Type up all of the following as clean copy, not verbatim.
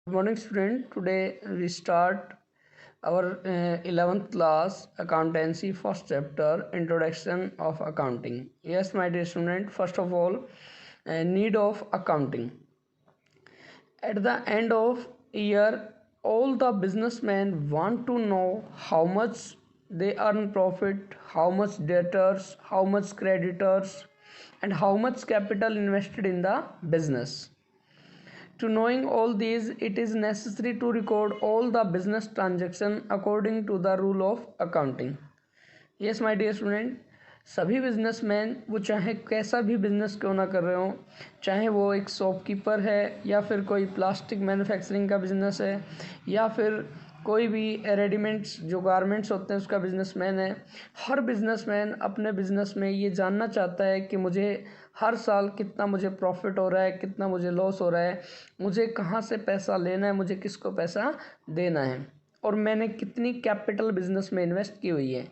Good morning, student. Today we start our 11th class accountancy first chapter, introduction of accounting. Yes, my dear student, first of all, need of accounting. At the end of year, all the businessmen want to know how much they earn profit, how much debtors, how much creditors, and how much capital invested in the business. To knowing all these, it is necessary to record all the business transaction according to the rule of accounting. Yes, my dear student, सभी businessman वो चाहे कैसा भी business क्यों ना कर रहे हो, चाहे वो एक शॉपकीपर है या फिर कोई प्लास्टिक मैन्युफैक्चरिंग का बिजनेस है या फिर कोई भी रेडीमेड्स जो गारमेंट्स होते हैं उसका बिजनेसमैन है, हर बिजनेसमैन अपने बिजनेस में ये जानना चाहता है कि मुझे हर साल कितना मुझे प्रॉफिट हो रहा है, कितना मुझे लॉस हो रहा है, मुझे कहाँ से पैसा लेना है, मुझे किसको पैसा देना है और मैंने कितनी कैपिटल बिजनेस में इन्वेस्ट की हुई है।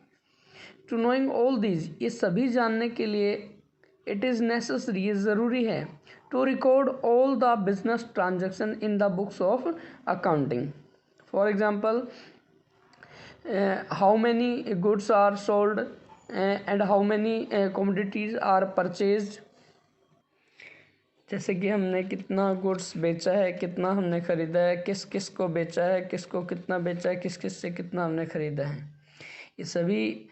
टू नोइंग ऑल दीज, ये सभी जानने के लिए इट इज़ नेसेसरी, ये ज़रूरी है to record all the business transaction in the books of accounting. For example, how many goods are sold and how many commodities are purchased. जैसे कि हमने कितना गुड्स बेचा है, कितना हमने ख़रीदा है, किस किस को बेचा है, किसको कितना बेचा है, किस किस से कितना हमने ख़रीदा है. ये सभी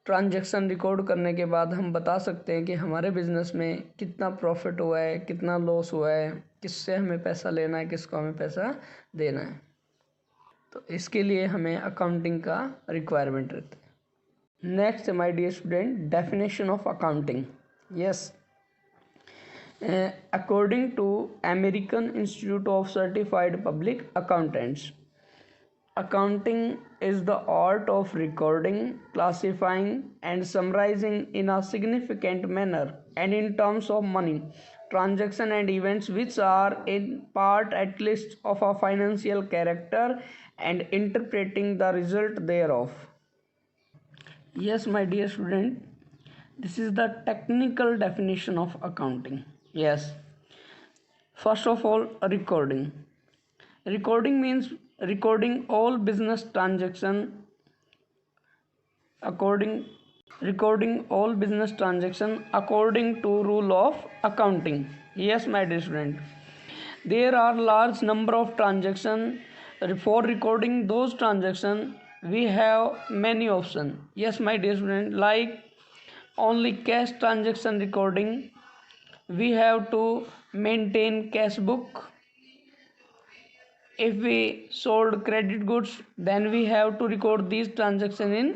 ट्रांजैक्शन रिकॉर्ड करने के बाद हम बता सकते हैं कि हमारे बिज़नेस में कितना प्रॉफिट हुआ है, कितना लॉस हुआ है, किससे हमें पैसा लेना है, किसको हमें पैसा देना है. तो इसके लिए हमें अकाउंटिंग का रिक्वायरमेंट रहता है. Next my dear student, definition of accounting. Yes, according to American Institute of Certified Public Accountants, accounting is the art of recording, classifying, and summarizing in a significant manner and in terms of money, transaction, and events which are in part at least of a financial character and interpreting the result thereof. Yes, my dear student, this is the technical definition of accounting. Yes, first of all, recording. Recording means recording all business transaction recording all business transaction according to rule of accounting. Yes, my dear student, there are large number of transaction. For recording those transaction we have many options. Yes, my dear student, like only cash transaction recording, we have to maintain cash book. If we sold credit goods, then we have to record these transactions in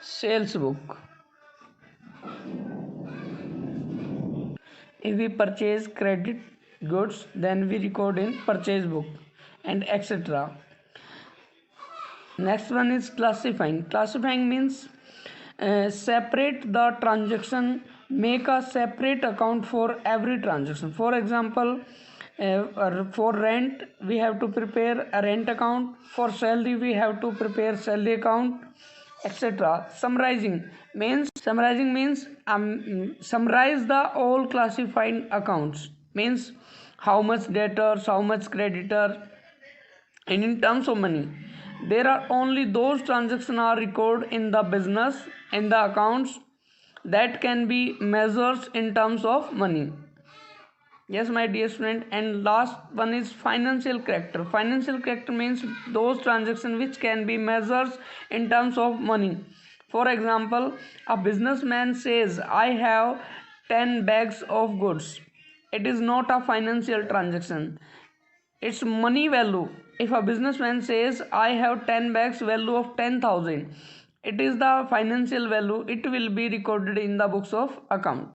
sales book. If we purchase credit goods, then we record in purchase book and etc. Next one is classifying. Classifying means separate the transaction, make a separate account for every transaction. For example, for rent we have to prepare a rent account, for salary we have to prepare salary account, etc. Summarizing means summarize the all classified accounts, means how much debtors, how much creditor, and in terms of money. There are only those transactions are recorded in the business in the accounts that can be measured in terms of money. Yes, my dear student, and last one is financial character. Financial character means those transactions which can be measured in terms of money. For example, a businessman says, I have 10 bags of goods. It is not a financial transaction, it's money value. If a businessman says, I have 10 bags value of 10,000, it is the financial value, it will be recorded in the books of account.